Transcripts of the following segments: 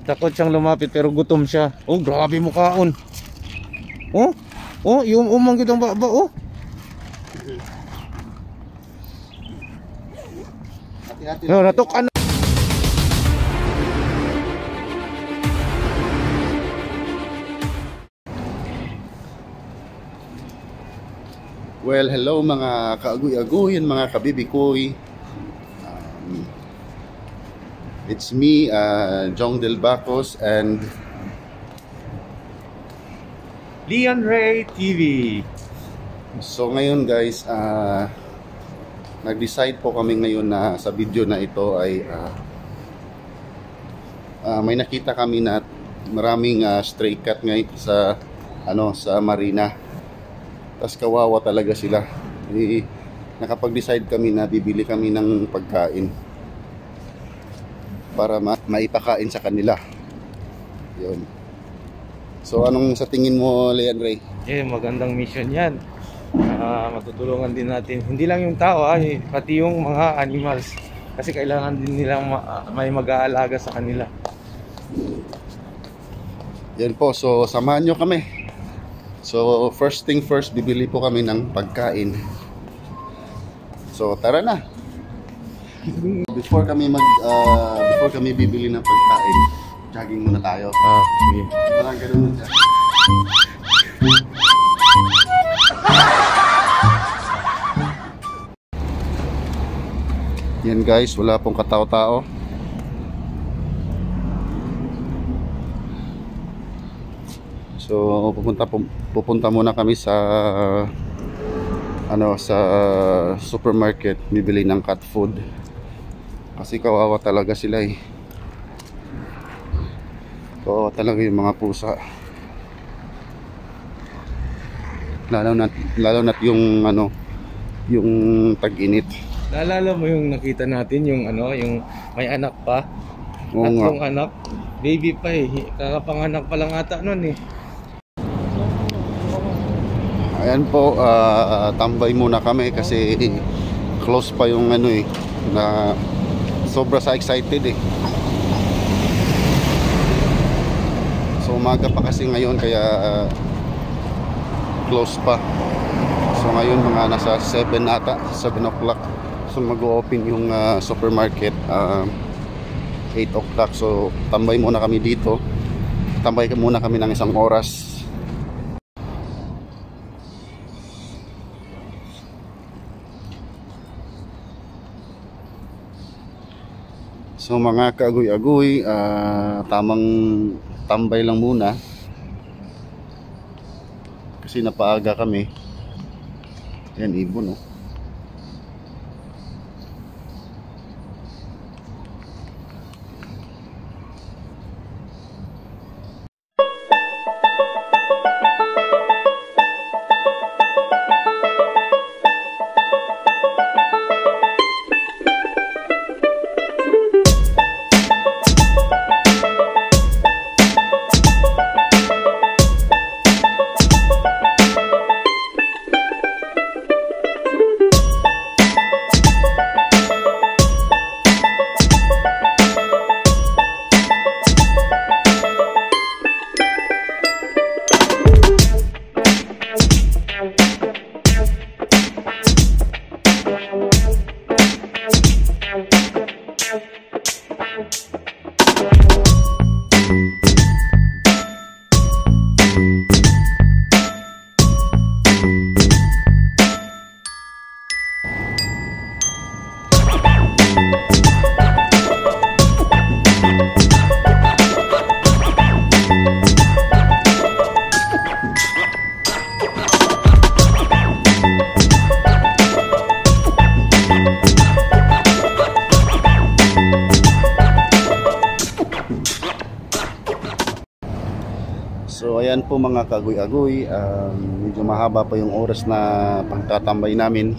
Takot siyang lumapit pero gutom siya. Oh, grabe mukhaon. Oh, oh, yung umang kitang baba, oh. Hati-hati. No, natukan. Well, hello mga kaaguy-aguyin, mga kabibikoy. It's me, Jong Del Bacos and Leon Ray TV. So ngayon guys, nag-decide po kami ngayon na sa video na ito ay may nakita kami na maraming stray cat ngayon sa sa marina. Tas kawawa talaga sila. Nakapag-decide kami na bibili kami ng pagkain para maipakain sa kanila. Yun. So anong sa tingin mo, Leon Ray? Magandang mission yan. Matutulungan din natin, hindi lang yung tao, pati yung mga animals. Kasi kailangan din nilang may mag-aalaga sa kanila. Yan po, so samahan nyo kami. So first thing first, bibili po kami ng pagkain. So tara na. Before kami bibili ng pagkain, jogging muna tayo. Sige. Parang ganun siya. Yan guys, wala pong katao-tao. So pupunta muna kami sa sa supermarket, bibili ng cat food. Kasi kawawa talaga sila eh. Kawawa talaga yung mga pusa. Lalo na yung yung tag-init. Naalala mo yung nakita natin yung yung may anak pa? Tatlong anak, baby pa eh. Kakapanganak pa lang ata nun eh. Ayan po, tambay muna kami kasi close pa yung na sobra sa excited eh. So umaga pa kasi ngayon kaya close pa. So ngayon mga nasa 7 ata, 7 o'clock. So mag-open yung supermarket 8 o'clock. So tambay muna kami dito. Tambay muna kami ng isang oras. So mga kaaguy-aguy, tamang tambay lang muna kasi napaaga kami. Yan, ibon oh. So ayan po mga kaguy-aguy, medyo mahaba pa yung oras na pagtatambay namin.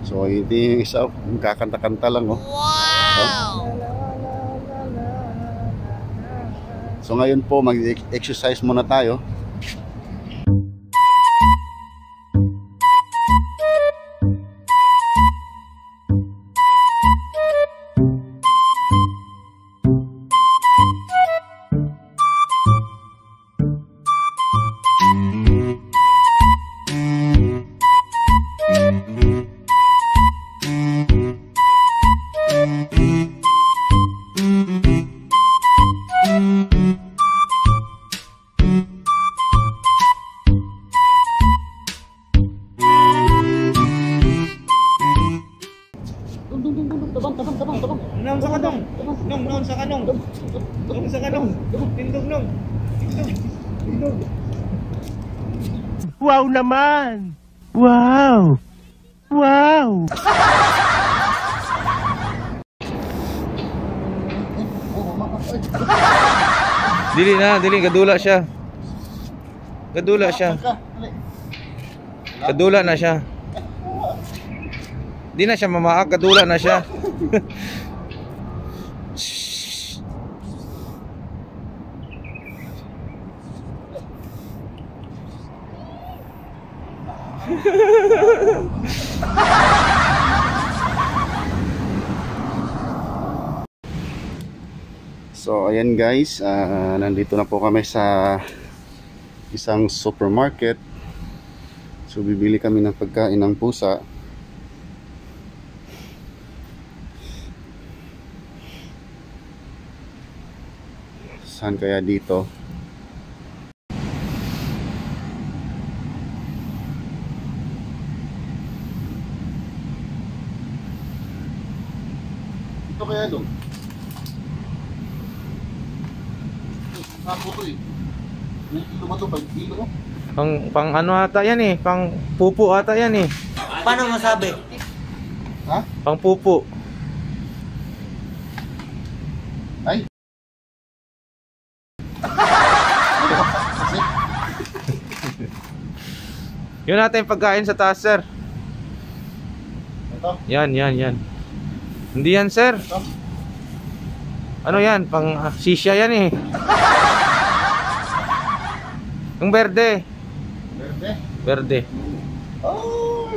So hindi yung isa, kakanta-kanta lang oh. Wow! So ngayon po mag-exercise muna tayo. Nung sa kanong. Tindog nung. Tindog. Wow naman! Wow! Wow! Dili gadula siya. Gadula siya. Gadula na siya. Di na siya mamaak, gadula na siya. So ayan guys, nandito na po kami sa isang supermarket. So bibili kami ng pagkain ng pusa. Saan kaya dito? Ito kaya doon? Ako to eh. May kilo ba ito? 5 kilo? Pang ano ata yan eh, pang pupo ata yan eh. Paano masabi? Ha? Pang pupo. Ay! Kasi? Yun natin yung pagkain sa taas, sir. Ito? Yan. Hindi yan, sir. Ito? Ano yan? Pang sisya yan eh. Yung verde. Verde? Verde. Oh!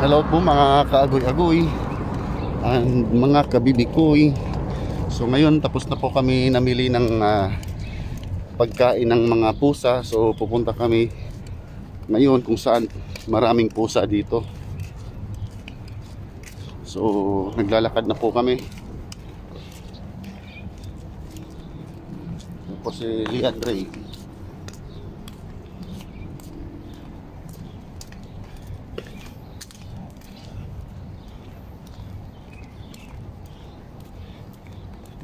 Hello po mga kaagoy-agoy and mga kabibikoy. So ngayon tapos na po kami namili ng pagkain ng mga pusa. So pupunta kami ngayon kung saan maraming pusa dito. So naglalakad na po kami. Ito si Leandre.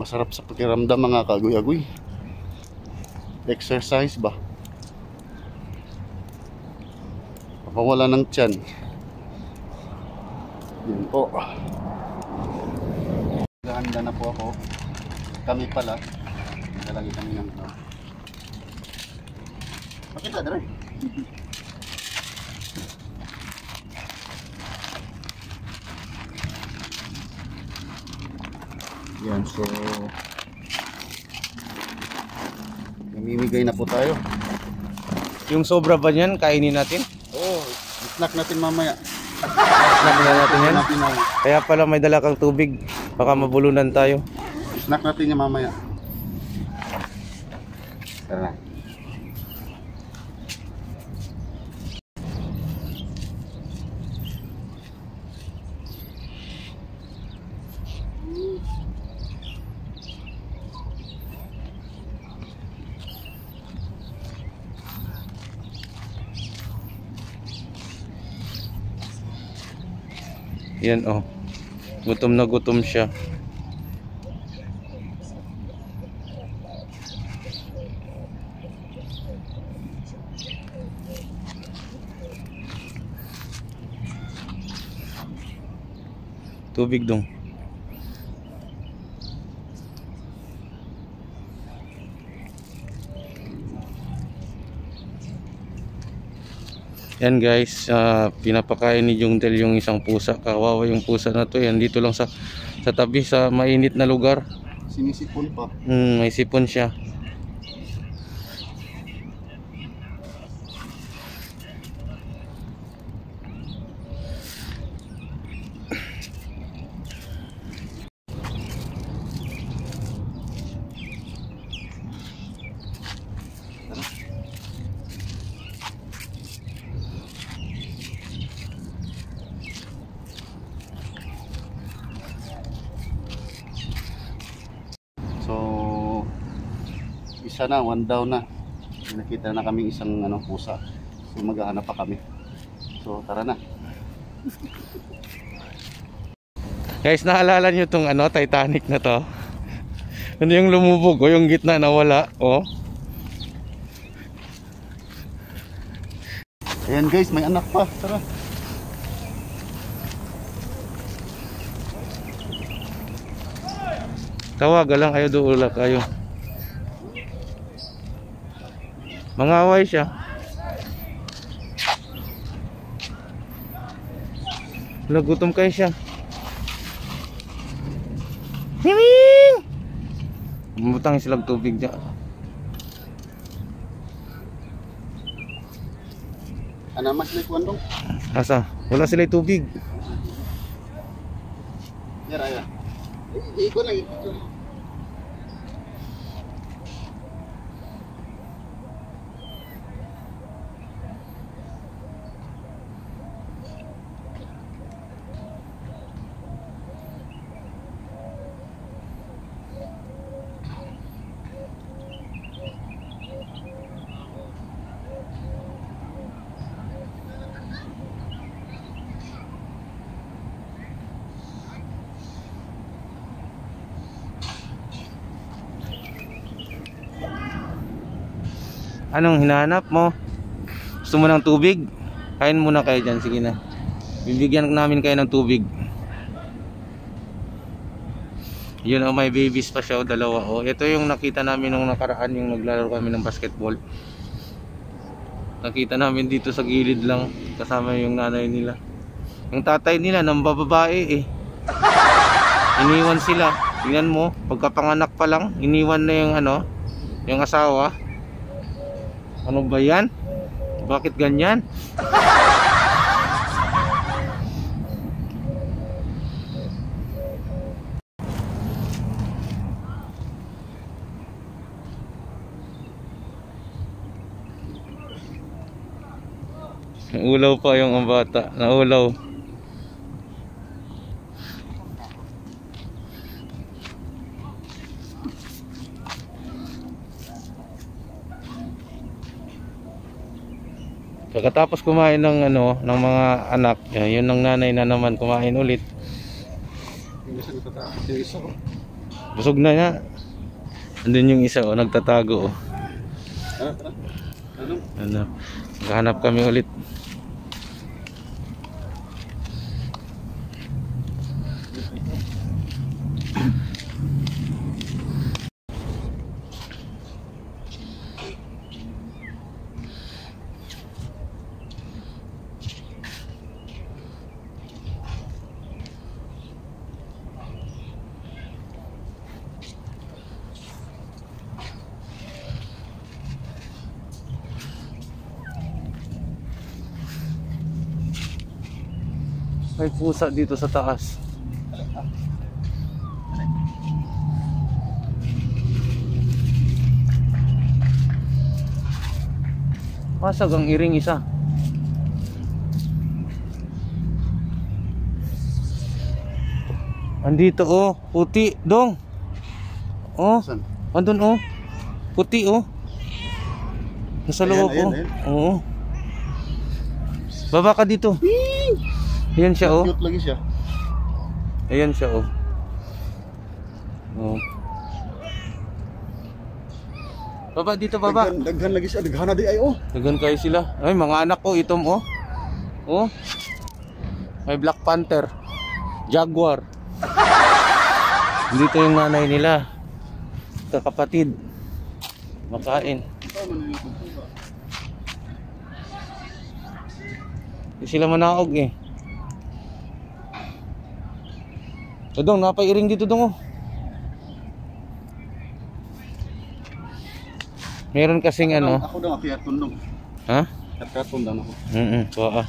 Masarap sa pakiramdam mga kagoy-agoy. Exercise ba? Papawala ng tiyan. Yan po. Gahanda na po ako. Kami pala. Nalagay kami ng pakita dere. Yan, so namimigay na po tayo. Yung sobra ba niyan, kainin natin? Oh, snack natin mamaya. Snack na natin yan? Natin mamaya. Kaya pala may dala kang tubig. Baka mabulunan tayo. Snack natin yan mamaya. Tara na. Yan oh. Gutom na gutom siya. Tubig dong. Yan guys, pinapakain ni Jungdel yung isang pusa. Kawawa yung pusa na to. Yan dito lang sa tabi sa mainit na lugar. Sinisipon pa. May sipon siya. So isa na, one down na. Nakita na kami isang pusa. So maghahanap pa kami. So tara na. Guys, naalala nyo tong Titanic na to? Ano yung lumubog o yung gitna nawala? Oh. Ayan guys, may anak pa. Tara. Tawaga lang kayo, duula kayo. Mangaway siya. Nagutom kayo siya. Miming! Butang silang tubig dyan. Ano mas may kuwan dong? Asa? Wala sila tubig. Yara, yara. Ikot lagi. Anong hinahanap mo? Gusto mo ng tubig? Kain muna kayo dyan, sige na. Bibigyan namin kayo ng tubig. Yun may babies pa siya dalawa. Ito yung nakita namin nung nakaraan, yung naglalaro kami ng basketball. Nakita namin dito sa gilid lang, kasama yung nanay nila. Yung tatay nila nang bababae iniwan sila. Tingnan mo, pagkapanganak pa lang, iniwan na yung yung asawa. Ano ba yan? Bakit ganyan? Naulaw pa yung bata. Naulaw. Pagkatapos kumain ng ng mga anak, yun ng nanay na naman kumain ulit. Busog na niya. Andun yung isa nagtatago. Naghahanap kami ulit. May pusa dito sa taas. Pasag ang iring isa. Andito puti dong. Andun puti Nasa loob Oo. Baba ka dito. Ayan siya Cute lagi siya. Ayan siya Baba dito, baba. Daghan lagi siya, daghan na di ay Daghan kayo sila. Ay, mga anak itom May Black Panther, Jaguar. Dito yung nanay nila. Kakapatid. Makain. Hindi sila manaog Dong, napairing dito dong Meron kasing Ako daw apiaton dong. Ha? Apiaton daw ako. Kuha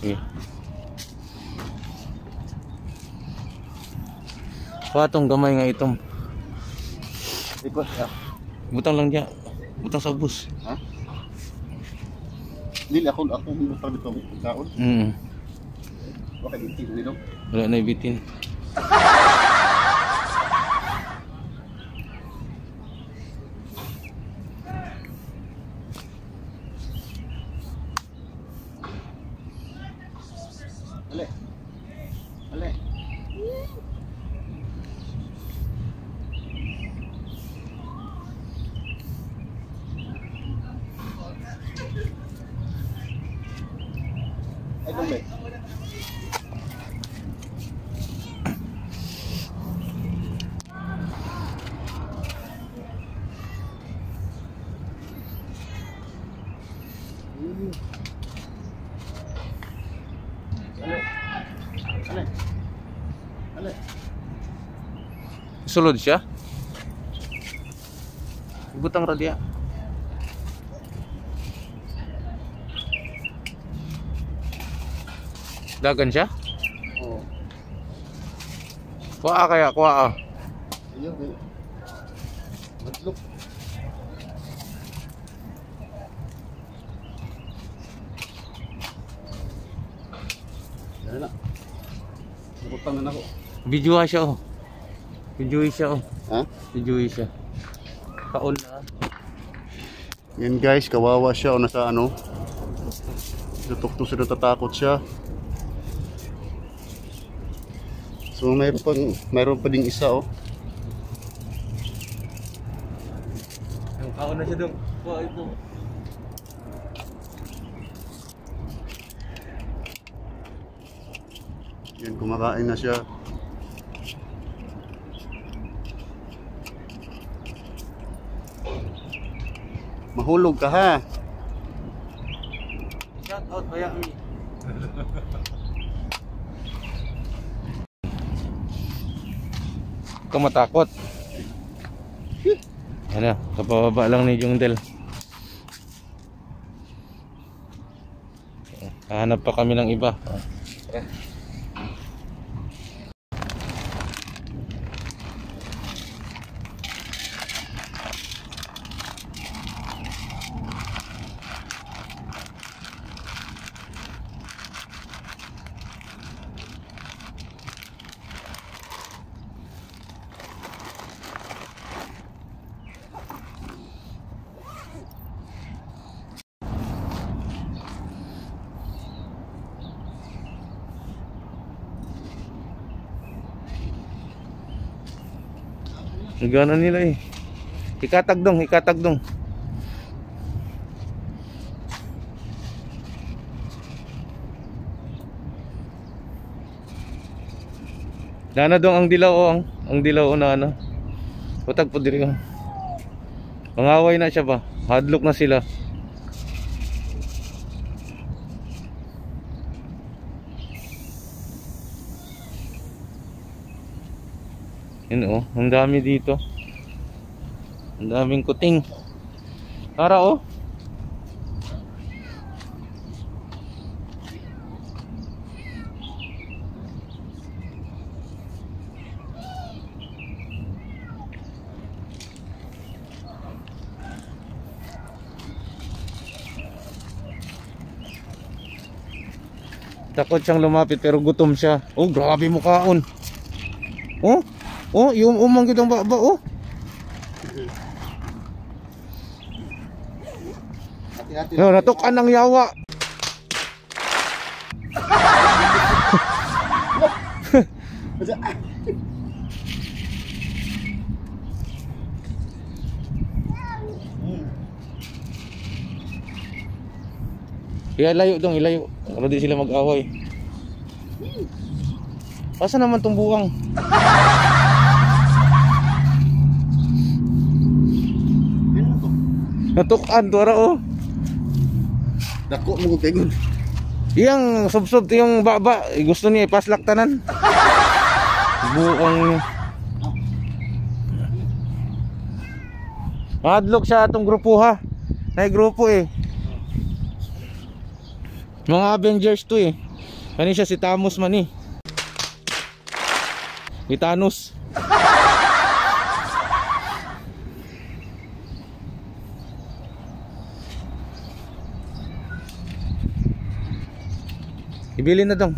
Sige. Kuha tong gamay nga itong. Ikot ya. Butang lang diya. Butang sa bus. Ha? Dili ako butang dito kaon. Okay, dito dito. Wala na ibitin. Sulod siya. Butang radya. Dagan siya? Oo. Kuha kaya, kuha. Ayun, eh. Madlok. Yan na. Nabutang na ako. Videoha siya oh. Videohi siya oh. Ha? Videohi siya. Kaon na. Yan guys, kawawa siya o nasa ano. Tutok-tok siya, natatakot siya. So mayroon pa ding isa oh. Kaon na siya dong. Kuha ito. Yan, kumakain na siya. Mahulog ka ha. Shout out Miami. Ikaw matakot. Ano, kapababa lang ni Jungdel. Hanap pa kami ng iba. Gana nila eh. Ikatag dong, ikatag dong. Dana dong ang dilaw oh, ang dilaw na ano. Utag po diri oh. Mangaway na siya ba? Hadlock na sila. Yun oh, ang dami dito. Ang daming kuting. Tara oh. Takot siyang lumapit pero gutom siya. Oh, grabe mukhaon. Oh. Oh, yung umang kitang baba, oh. Hati-hati. No, natukan ng yawa. Ilayo dong, ilayo. Para di sila mag-away. Asa naman tong buwang? Natukan to ara oh. Dako mo pegon. Iyang subsob yung baba, gusto niya ipaslak tanan. Buong madlock siya atong grupo ha. Nay grupo eh. Mga Avengers to eh. Kani siya si Thanos man eh. Si Thanos. Ibili na dong.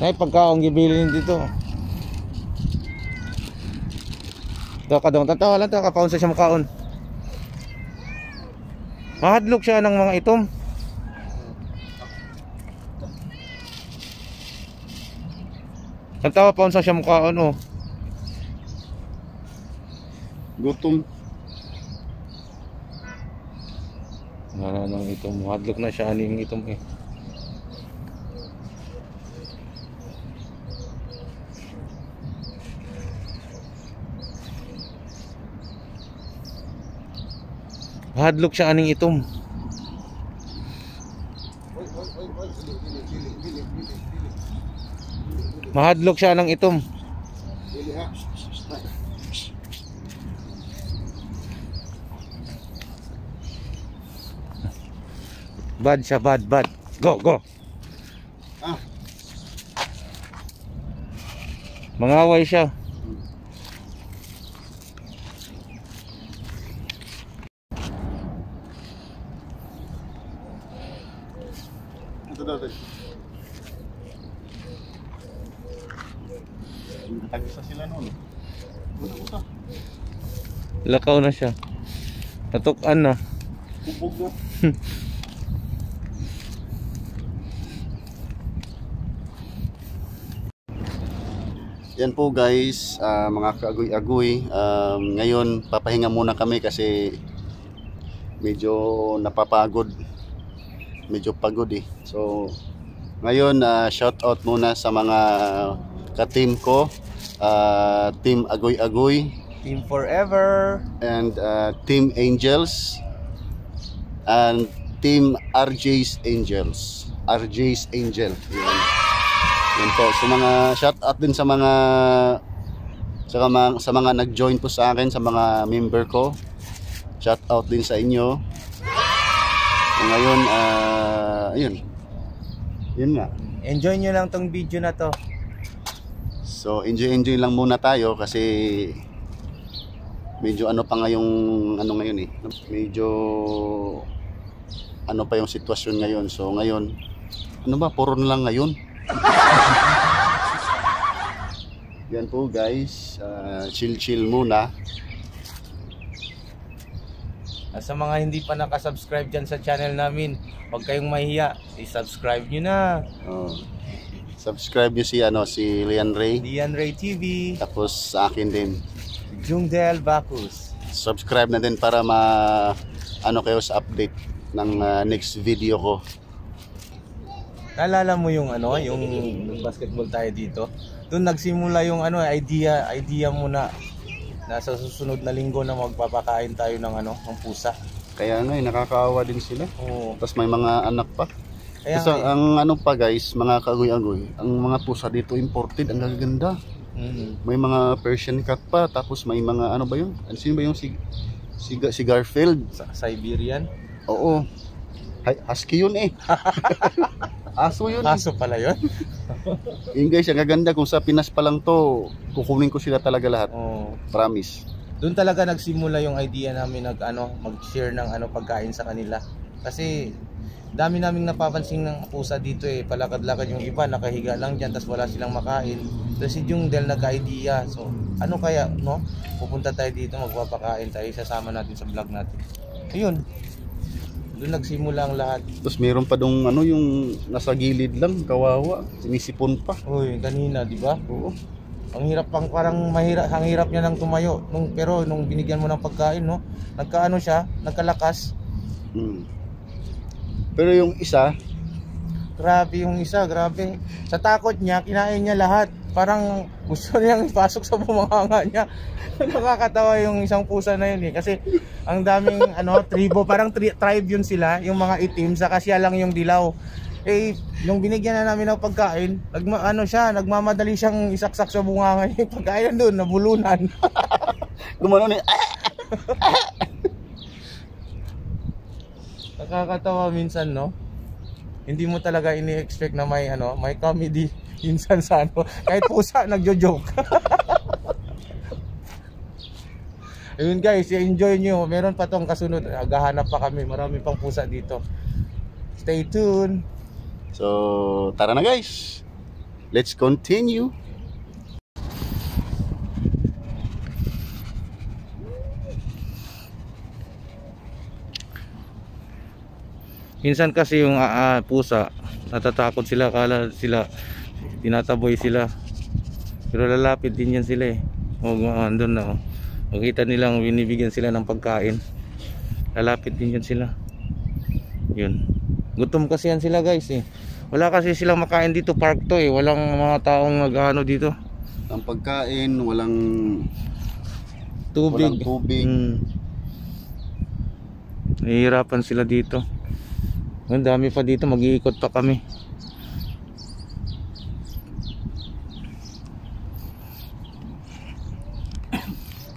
Ay pagkaong gibilin dito. Daw ka dong tatawa lang to kapaon sa siya makaon. Mahadlok siya ng mga itom. Ang tawa pa unsa siya mukhaon oh. Gutom. Wala nang itom. Hadlok na siya aning itom eh. Hadlok siya aning itom. Mahadlok siya ng itom. Bad siya, bad. Go. Ah. Mangaway siya. Ito daw. Tagisa sila noon. Buta. Lakaw na siya. Natukan na. Kubog na. Yan po guys, mga kaagoy-agoy. Ngayon papahinga muna kami kasi medyo napapagod. Medyo pagod eh. So ngayon shout out muna sa mga ka-team ko. Team Agoy-Agoy, Team Forever, and Team Angels, and Team RJ's Angels. RJ's Angel. Yan po. So mga shout out din sa mga nag-join po sa akin, sa mga member ko. Shout out din sa inyo. So ngayon ayun. Yun nga. enjoy nyo lang tong video na to. So enjoy lang muna tayo kasi medyo ano pa nga yung ano ngayon eh. Medyo ano pa yung sitwasyon ngayon. So ngayon, ano ba, puro na lang ngayon. Yan po guys, chill muna. Sa mga hindi pa nakasubscribe dyan sa channel namin, huwag kayong mahiya, i-subscribe nyo na. Subscribe nyo si Lian Ray. Lian Ray TV. Tapos sa akin din. Jungdel Bacus. Subscribe na din para ano kayo sa update ng next video ko. Naalala mo yung yung basketball tayo dito? Doon nagsimula yung idea mo na nasa susunod na linggo na magpapakain tayo ng ng pusa. Kaya nga nakakaawa din sila. Oo. Tapos may mga anak pa. Kaya Kasi ang pa guys, mga kaagoy-agoy, ang mga pusa dito imported, ang gaganda. May mga Persian cat pa, tapos may mga ano ba yun? Sino ba yung si Garfield? Siberian? Oo. Husky yun eh. Aso yun. Aso pala yun? Yun guys, ang gaganda. Kung sa Pinas pa lang to, kukunin ko sila talaga lahat. Oo. Promise. Doon talaga nagsimula yung idea namin mag-share ng pagkain sa kanila. Kasi dami naming napapansin ng pusa dito eh. Palakad-lakad yung iba, nakahiga lang dyan, tapos wala silang makain. Tapos si Jungdel nagka-idea. So, ano kaya, no? Pupunta tayo dito, magpapakain tayo, sasama natin sa vlog natin. Ayun. Doon nagsimula ang lahat. Tapos meron pa dong yung nasa gilid lang, kawawa. Sinisipon pa. Uy, kanina, di ba? Oo. Ang hirap parang mahirap, ang hirap niya nang tumayo. Pero nung binigyan mo ng pagkain, no? Nagkaano siya, nagkalakas. Pero yung isa, Grabe yung isa, grabe. Sa takot niya, kinain niya lahat. Parang gusto niyang ipasok sa bumanganga niya. Nakakatawa yung isang pusa na yun eh. Kasi ang daming tribo, parang tribe yun sila, yung mga itim, saka siya lang yung dilaw. Eh, nung binigyan na namin ng pagkain, nagmamadali siyang isaksak sa bunganga niya. Yung pagkain doon, nabulunan. gumano ni Nakakatawa minsan, no? Hindi mo talaga ini-expect na may comedy minsan sa kahit pusa nagjo-joke. Ayun guys, enjoy nyo. Meron pa tong kasunod. Naghahanap pa kami. Marami pang pusa dito. Stay tuned. So, tara na guys. Let's continue. Minsan kasi yung pusa, natatakot sila, kala sila tinataboy sila. Pero lalapit din yan sila eh. O andun na oh. Makita nilang binibigyan sila ng pagkain. Lalapit din yan sila. Yun. Gutom kasi yan sila guys eh. Wala kasi silang makain dito, park to eh. Walang mga taong nag-ano dito. Ang pagkain, walang Tubig. Walang tubig. Nahihirapan sila dito. Ang dami pa dito, mag-iikot pa kami.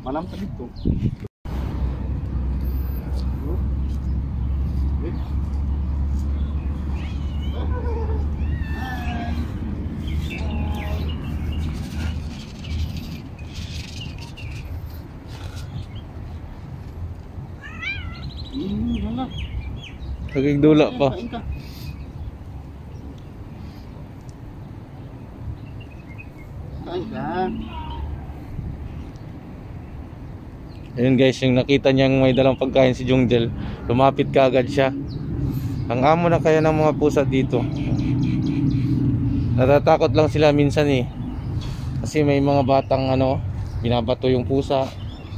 Malam ka dito. Wala. Kagigdula pa. Kain ka. Kain ka. Ayun guys, yung nakita niyang may dalang pagkain si Jungjel, lumapit kaagad siya. Ang amo na kaya ng mga pusa dito. Natatakot lang sila minsan eh. Kasi may mga batang ano, binabato yung pusa.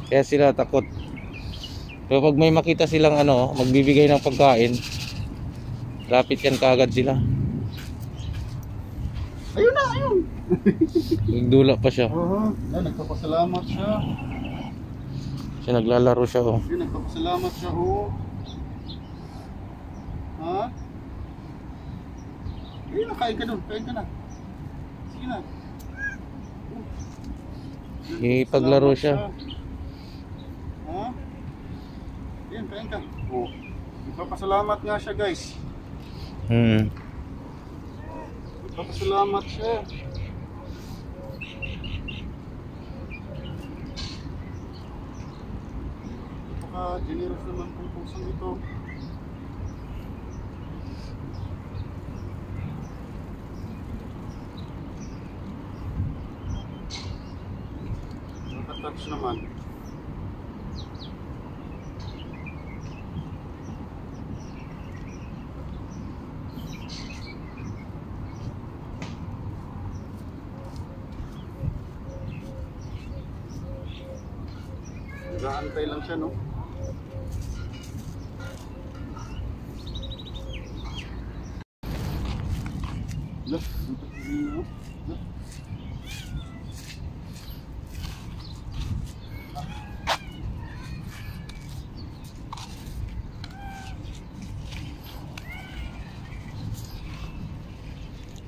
Kaya sila takot. Pero pag may makita silang ano, magbibigay ng pagkain, lapit yan kaagad sila. Ayun na, ayun. Nagdula pa siya. Oo, nagpapasalamat siya. Siya naglalaro siya oh. Nagpapasalamat siya oh. Ha? Ayun na, kain ka doon, kain ka na. Sige na. Ipaglaro siya. Ha? Ayun, kain ka. Oh. Nagpapasalamat nga siya guys. Nagpapasalamat siya. Generous naman kung pusang ito. Nakatouch naman. Nag-aantay lang siya, no? Look,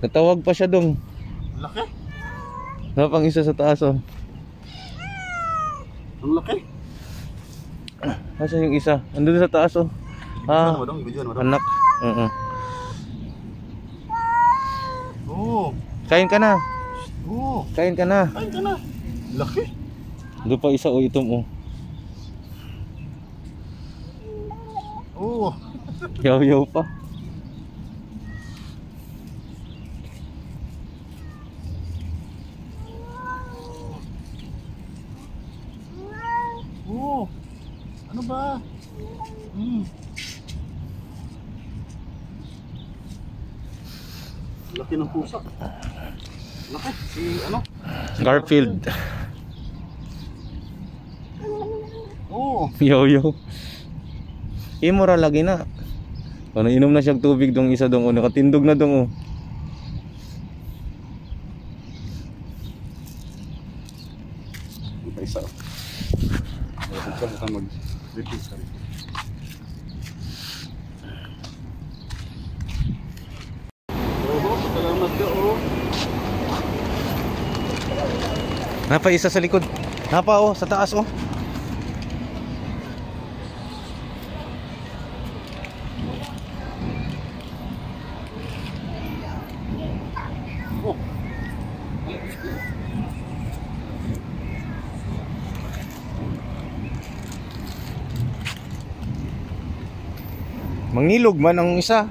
Natawag pa siya dong. laki. Napang isa sa taas oh. Ang laki. Asa yung isa? Andun sa taas oh. Ah, anak. Oh. Kain ka na. Oh. Kain ka na. Kain ka na. Laki. Doon pa isa oh, itom oh. Oh. Yaw-yaw pa. Oh. Ano ba? Laki ng pusa. Laki. Si ano? Garfield. Oh. Yaw-yaw. Imura lagi na. Ano inom na siyang tubig dong isa dong oh. Nakatindog na dong oh. Ito isa. Basta mag-repeat ka rin. Salamat ka oh. Napa isa sa likod. Napa oh, sa taas oh. Oh. Mangilog man ang isa.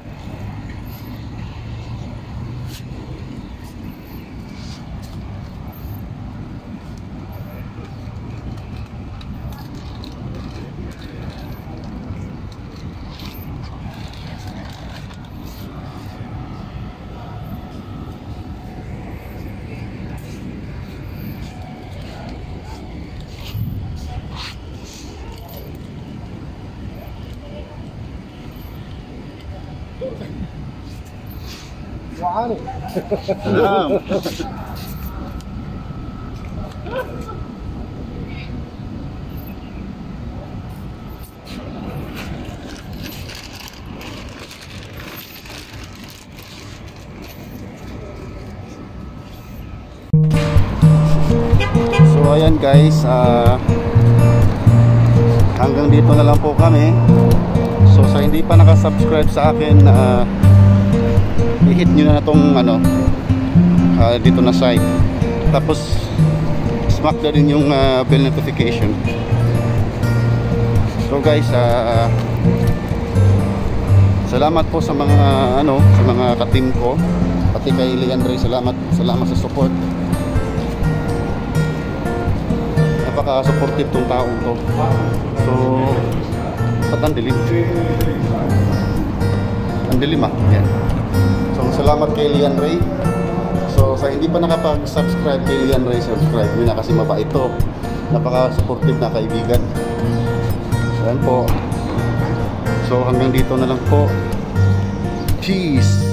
Salam. So ayan guys, hanggang dito na lang po kami. So sa hindi pa nakasubscribe sa akin, i-hit nyo na itong dito na site. Tapos smack na rin yung bell notification. So guys, salamat po sa mga sa mga ka-team ko, pati kay Leandre. Salamat sa support. Napaka-supportive tong taong to. So ang dilim. Ang dilim yan. So salamat kay Leandre. So sa hindi pa nakapag-subscribe kay Leandre, subscribe nyo na kasi mabait ito. Napaka-supportive na kaibigan. So yan po. So hanggang dito na lang po. Peace.